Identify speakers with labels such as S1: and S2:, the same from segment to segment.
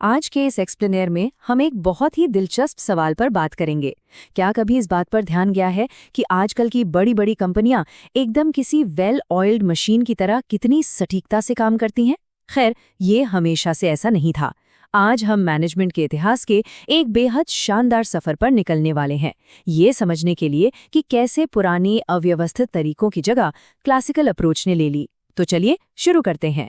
S1: आज के इस एक्सप्लेनेयर में हम एक बहुत ही दिलचस्प सवाल पर बात करेंगे। क्या कभी इस बात पर ध्यान गया है कि आजकल की बड़ी बड़ी कंपनियां एकदम किसी वेल ऑयल्ड मशीन की तरह कितनी सटीकता से काम करती हैं? खैर, ये हमेशा से ऐसा नहीं था। आज हम मैनेजमेंट के इतिहास के एक बेहद शानदार सफर पर निकलने वाले हैं, ये समझने के लिए कि कैसे पुरानी अव्यवस्थित तरीकों की जगह क्लासिकल अप्रोच ने ले ली। तो चलिए शुरू करते हैं।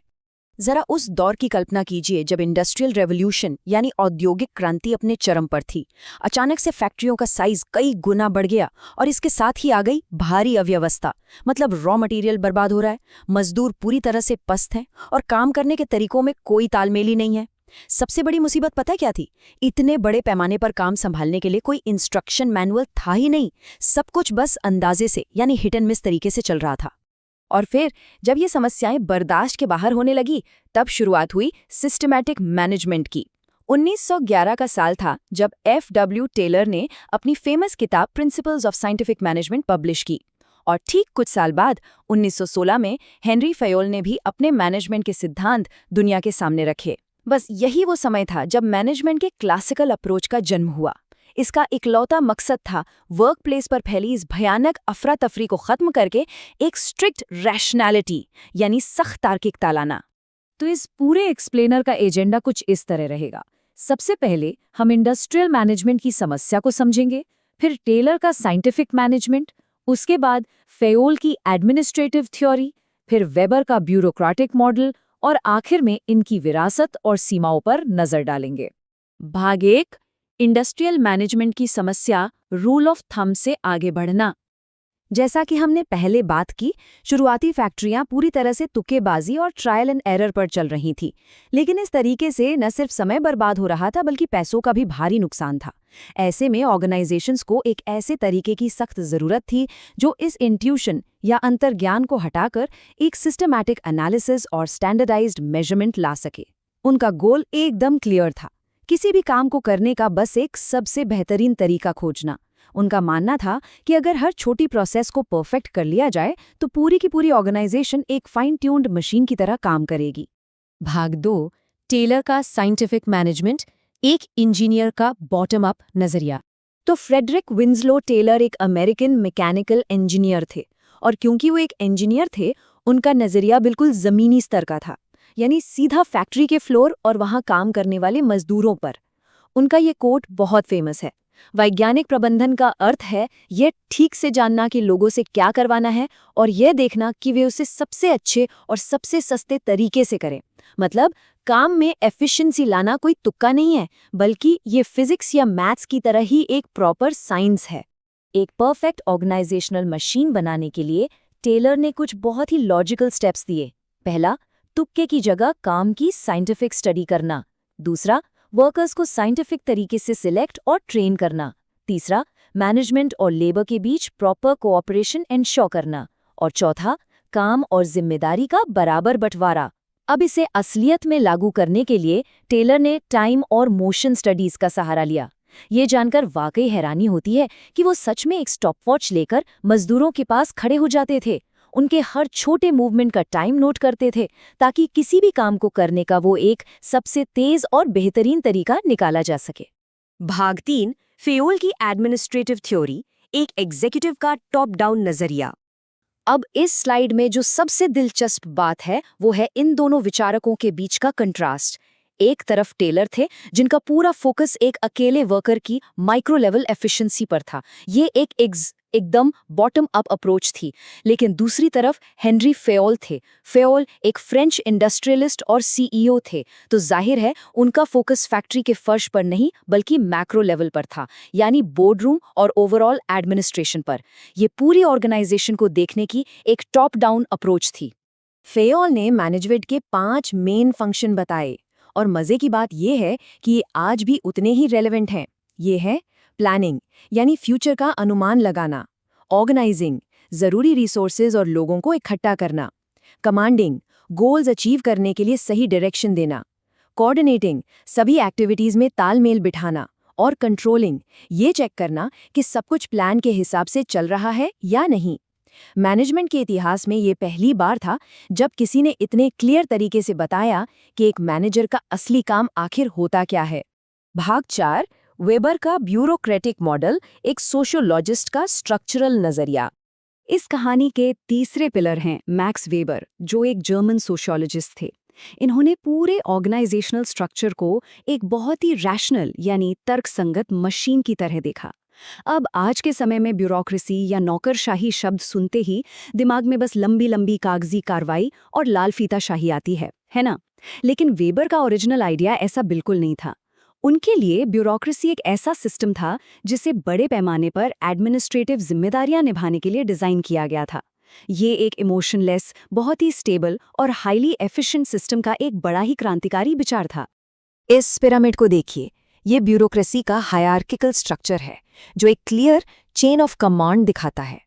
S2: जरा उस दौर की कल्पना कीजिए जब इंडस्ट्रियल रेवोल्यूशन यानी औद्योगिक क्रांति अपने चरम पर थी। अचानक से फैक्ट्रियों का साइज कई गुना बढ़ गया और इसके साथ ही आ गई भारी अव्यवस्था। मतलब रॉ मटेरियल बर्बाद हो रहा है, मजदूर पूरी तरह से पस्त हैं और काम करने के तरीकों में कोई तालमेल ही नहीं है। सबसे बड़ी मुसीबत पता है क्या थी? इतने बड़े पैमाने पर काम संभालने के लिए कोई इंस्ट्रक्शन मैनुअल था ही नहीं। सब कुछ बस अंदाजे से यानी हिट एंड मिस तरीके से चल रहा था। और फिर जब ये समस्याएं बर्दाश्त के बाहर होने लगी, तब शुरुआत हुई सिस्टमैटिक मैनेजमेंट की। 1911 का साल था जब F.W. टेलर ने अपनी फेमस किताब principles of scientific management publish की। और ठीक कुछ साल बाद 1916 में हेनरी फेयोल ने भी अपने मैनेजमेंट के सिद्धांत दुनिया के सामने रखे। बस यही वो समय था जब मैनेजमेंट के क्लासिकल अप्रोच का जन्म हुआ। इसका इकलौता मकसद था वर्क प्लेस पर फैली इस भयानक अफरा तफरी को खत्म करके एक स्ट्रिक्ट रैशनैलिटी यानी सख्त तार्किकता लाना।
S1: तो इस पूरे एक्सप्लेनर का एजेंडा कुछ इस तरह रहेगा। सबसे पहले हम इंडस्ट्रियल मैनेजमेंट की समस्या को समझेंगे, फिर टेलर का साइंटिफिक मैनेजमेंट, उसके बाद फेयोल की एडमिनिस्ट्रेटिव थ्योरी, फिर वेबर का ब्यूरोक्रेटिक मॉडल और आखिर में इनकी विरासत और सीमाओं पर नजर डालेंगे। भाग 1, इंडस्ट्रियल मैनेजमेंट की समस्या, रूल ऑफ थंब से आगे बढ़ना। जैसा कि हमने पहले बात की, शुरुआती फैक्ट्रियां पूरी तरह से तुक्केबाजी और ट्रायल एंड एरर पर चल रही थी। लेकिन इस तरीके से न सिर्फ समय बर्बाद हो रहा था बल्कि पैसों का भी भारी नुकसान था। ऐसे में ऑर्गेनाइजेशंस को एक ऐसे तरीके की सख्त ज़रूरत थी जो इस इंट्यूशन या अंतर्ज्ञान को हटाकर एक सिस्टमैटिक एनालिसिस और स्टैंडर्डाइज्ड मेजरमेंट ला सके। उनका गोल एकदम क्लियर था, किसी भी काम को करने का बस एक सबसे बेहतरीन तरीका खोजना। उनका मानना था कि अगर हर छोटी प्रोसेस को परफेक्ट कर लिया जाए तो पूरी की पूरी ऑर्गेनाइजेशन एक फाइन ट्यून्ड मशीन की तरह काम करेगी।
S2: भाग 2, टेलर का साइंटिफिक मैनेजमेंट, एक इंजीनियर का बॉटम अप नजरिया।
S1: तो फ्रेडरिक विंसलो टेलर एक अमेरिकन मैकेनिकल इंजीनियर थे, और क्योंकि वो एक इंजीनियर थे, उनका नजरिया बिल्कुल जमीनी स्तर का था, यानी सीधा फैक्ट्री के फ्लोर और वहां काम करने वाले मजदूरों पर। उनका ये कोट बहुत फेमस है, वैज्ञानिक प्रबंधन का अर्थ है ये ठीक से जानना कि लोगों से क्या करवाना है और यह देखना कि वे उसे सबसे अच्छे और सबसे सस्ते तरीके से करें। मतलब काम में एफिशिएंसी लाना कोई तुक्का नहीं है, बल्कि ये फिजिक्स या मैथ्स की तरह ही एक प्रॉपर साइंस है। एक परफेक्ट ऑर्गेनाइजेशनल मशीन बनाने के लिए टेलर ने कुछ बहुत ही लॉजिकल स्टेप्स दिए। पहला, तुक्के की जगह काम की साइंटिफिक स्टडी करना। दूसरा, वर्कर्स को साइंटिफिक तरीके से सिलेक्ट और ट्रेन करना। तीसरा, मैनेजमेंट और लेबर के बीच प्रॉपर कोऑपरेशन एंश्योर करना। और चौथा, काम और जिम्मेदारी का बराबर बंटवारा। अब इसे असलियत में लागू करने के लिए टेलर ने टाइम और मोशन स्टडीज का सहारा लिया। ये जानकर वाकई हैरानी होती है कि वो सच में एक स्टॉपवॉच लेकर मजदूरों के पास खड़े हो जाते थे, उनके हर छोटे मूवमेंट का टाइम नोट करते थे, ताकि किसी भी काम को करने का वो एक सबसे तेज और बेहतरीन तरीका निकाला जा सके।
S2: भाग 3, फेयोल की एडमिनिस्ट्रेटिव थ्योरी, एक एग्जीक्यूटिव का टॉप डाउन नजरिया।
S1: अब इस स्लाइड में जो सबसे दिलचस्प बात है वो है इन दोनों विचारकों के बीच का कंट्रास्ट। एक तरफ टेलर थे जिनका पूरा फोकस एक अकेले वर्कर की माइक्रो लेवल एफिशिएंसी पर था, ये एकदम बॉटम अप अप्रोच थी। लेकिन दूसरी तरफ हेनरी फेयोल थे। फेयोल एक फ्रेंच इंडस्ट्रियलिस्ट और सीईओ थे, तो जाहिर है उनका फोकस फैक्ट्री के फर्श पर नहीं बल्कि मैक्रो लेवल पर था, यानी बोर्डरूम और ओवरऑल एडमिनिस्ट्रेशन पर। ये पूरी ऑर्गेनाइजेशन को देखने की एक टॉप डाउन अप्रोच थी। फेयोल ने मैनेजमेंट के 5 मेन फंक्शन बताए, और मजे की बात यह है कि ये आज भी उतने ही रेलेवेंट हैं। ये है प्लानिंग, यानी फ्यूचर का अनुमान लगाना। ऑर्गेनाइजिंग, जरूरी रिसोर्सेज और लोगों को इकट्ठा करना। कमांडिंग, गोल्स अचीव करने के लिए सही डायरेक्शन देना। कोऑर्डिनेटिंग, सभी एक्टिविटीज में तालमेल बिठाना। और कंट्रोलिंग, ये चेक करना कि सब कुछ प्लान के हिसाब से चल रहा है या नहीं।
S2: मैनेजमेंट के इतिहास में ये पहली बार था जब किसी ने इतने क्लियर तरीके से बताया कि एक मैनेजर का असली काम आखिर होता क्या है। भाग 4, वेबर का ब्यूरोक्रेटिक मॉडल, एक सोशियोलॉजिस्ट का स्ट्रक्चरल नजरिया।
S1: इस कहानी के तीसरे पिलर हैं मैक्स वेबर, जो एक जर्मन सोशियोलॉजिस्ट थे। इन्होंने पूरे ऑर्गेनाइजेशनल स्ट्रक्चर को एक बहुत ही रैशनल यानी तर्कसंगत मशीन की तरह देखा। अब आज के समय में ब्यूरोक्रेसी या नौकरशाही शब्द सुनते ही दिमाग में बस लंबी लंबी कागजी कार्रवाई और लाल फीताशाही आती है ना? लेकिन वेबर का ओरिजिनल आइडिया ऐसा बिल्कुल नहीं था। उनके लिए ब्यूरोक्रेसी एक ऐसा सिस्टम था जिसे बड़े पैमाने पर एडमिनिस्ट्रेटिव जिम्मेदारियां निभाने के लिए डिजाइन किया गया था। ये एक इमोशनलेस, बहुत ही स्टेबल और हाईली एफिशिएंट सिस्टम का एक बड़ा ही क्रांतिकारी विचार था।
S2: इस पिरामिड को देखिए, ये ब्यूरोक्रेसी का हायरार्किकल स्ट्रक्चर है जो एक क्लियर चेन ऑफ कमांड दिखाता है।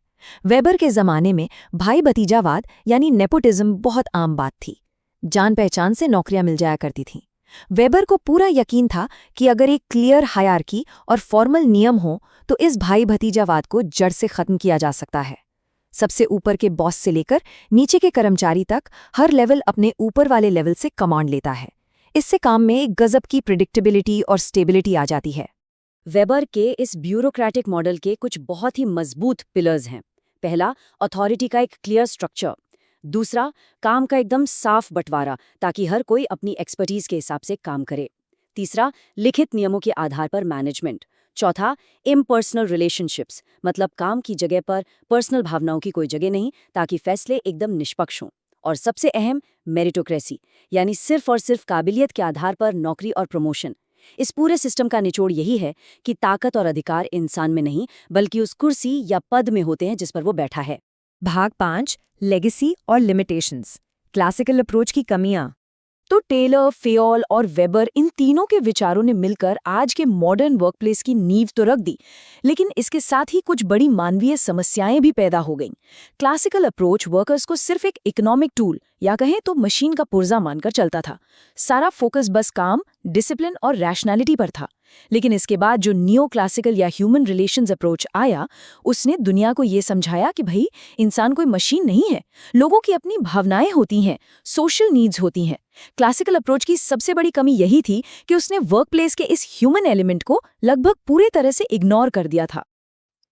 S2: वेबर के जमाने में भाई भतीजावाद यानी नेपोटिज्म बहुत आम बात थी। जान पहचान से नौकरियां मिल जाया करती थीं। वेबर को पूरा यकीन था कि अगर एक क्लियर हायरार्की और फॉर्मल नियम हो तो इस भाई भतीजावाद को जड़ से खत्म किया जा सकता है। सबसे ऊपर के बॉस से लेकर नीचे के कर्मचारी तक हर लेवल अपने ऊपर वाले लेवल से कमांड लेता है। इससे काम में एक गजब की प्रिडिक्टेबिलिटी और स्टेबिलिटी आ जाती है।
S1: वेबर के इस ब्यूरोक्रेटिक मॉडल के कुछ बहुत ही मजबूत पिलर्स हैं। पहला, अथॉरिटी का एक क्लियर स्ट्रक्चर। दूसरा, काम का एकदम साफ बंटवारा ताकि हर कोई अपनी एक्सपर्टीज के हिसाब से काम करे। तीसरा, लिखित नियमों के आधार पर मैनेजमेंट। चौथा, इम्पर्सनल रिलेशनशिप्स, मतलब काम की जगह पर पर्सनल भावनाओं की कोई जगह नहीं ताकि फैसले एकदम निष्पक्ष हों। और सबसे अहम, मेरिटोक्रेसी, यानी सिर्फ और सिर्फ काबिलियत के आधार पर नौकरी और प्रमोशन। इस पूरे सिस्टम का निचोड़ यही है कि ताकत और अधिकार इंसान में नहीं बल्कि उस कुर्सी या पद में होते हैं जिस पर वो बैठा है।
S2: भाग 5, लेगेसी और लिमिटेशंस, क्लासिकल अप्रोच की कमियां।
S1: तो टेलर, फेयोल और वेबर, इन तीनों के विचारों ने मिलकर आज के मॉडर्न वर्कप्लेस की नींव तो रख दी, लेकिन इसके साथ ही कुछ बड़ी मानवीय समस्याएं भी पैदा हो गईं। क्लासिकल अप्रोच वर्कर्स को सिर्फ एक इकोनॉमिक टूल या कहें तो मशीन का पुर्जा मानकर चलता था। सारा फोकस बस काम, डिसिप्लिन और रैशनैलिटी पर था। लेकिन इसके बाद जो नियो क्लासिकल या ह्यूमन रिलेशंस अप्रोच आया, उसने दुनिया को ये समझाया कि भाई, इंसान कोई मशीन नहीं है, लोगों की अपनी भावनाएं होती हैं, सोशल नीड्स होती हैं। क्लासिकल अप्रोच की सबसे बड़ी कमी यही थी कि उसने वर्कप्लेस के इस ह्यूमन एलिमेंट को लगभग पूरे तरह से इग्नोर कर दिया था।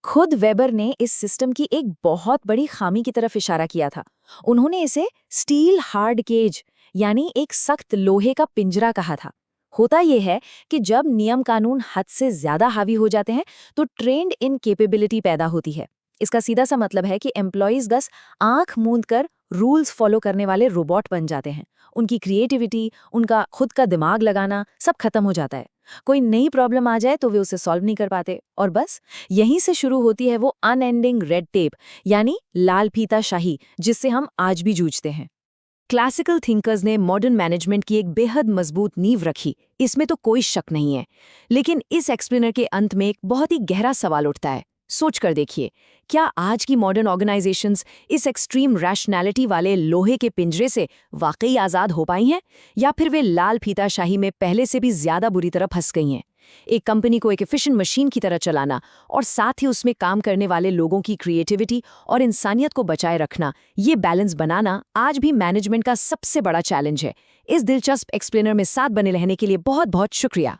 S1: खुद वेबर ने इस सिस्टम की एक बहुत बड़ी खामी की तरफ इशारा किया था। उन्होंने इसे स्टील हार्ड केज यानी एक सख्त लोहे का पिंजरा कहा था। होता यह है कि जब नियम कानून हद से ज्यादा हावी हो जाते हैं तो ट्रेंड इनकेपेबिलिटी पैदा होती है। इसका सीधा सा मतलब है कि एम्प्लॉयज बस आंख मूंद कर रूल्स फॉलो करने वाले रोबोट बन जाते हैं। उनकी क्रिएटिविटी, उनका खुद का दिमाग लगाना सब खत्म हो जाता है। कोई नई प्रॉब्लम आ जाए तो वे उसे सॉल्व नहीं कर पाते और बस यहीं से शुरू होती है वो अनएंडिंग रेड टेप यानी लाल फीता शाही, जिससे हम आज भी जूझते हैं। क्लासिकल थिंकर्स ने मॉडर्न मैनेजमेंट की एक बेहद मजबूत नींव रखी, इसमें तो कोई शक नहीं है। लेकिन इस एक्सप्लेनर के अंत में एक बहुत ही गहरा सवाल उठता है। सोच कर देखिए, क्या आज की मॉडर्न ऑर्गेनाइजेशंस इस एक्सट्रीम रैशनैलिटी वाले लोहे के पिंजरे से वाकई आज़ाद हो पाई हैं, या फिर वे लाल फीताशाही में पहले से भी ज्यादा बुरी तरह फंस गई हैं? एक कंपनी को एक एफिशिएंट मशीन की तरह चलाना और साथ ही उसमें काम करने वाले लोगों की क्रिएटिविटी और इंसानियत को बचाए रखना, ये बैलेंस बनाना आज भी मैनेजमेंट का सबसे बड़ा चैलेंज है। इस दिलचस्प एक्सप्लेनर में साथ बने रहने के लिए बहुत बहुत शुक्रिया।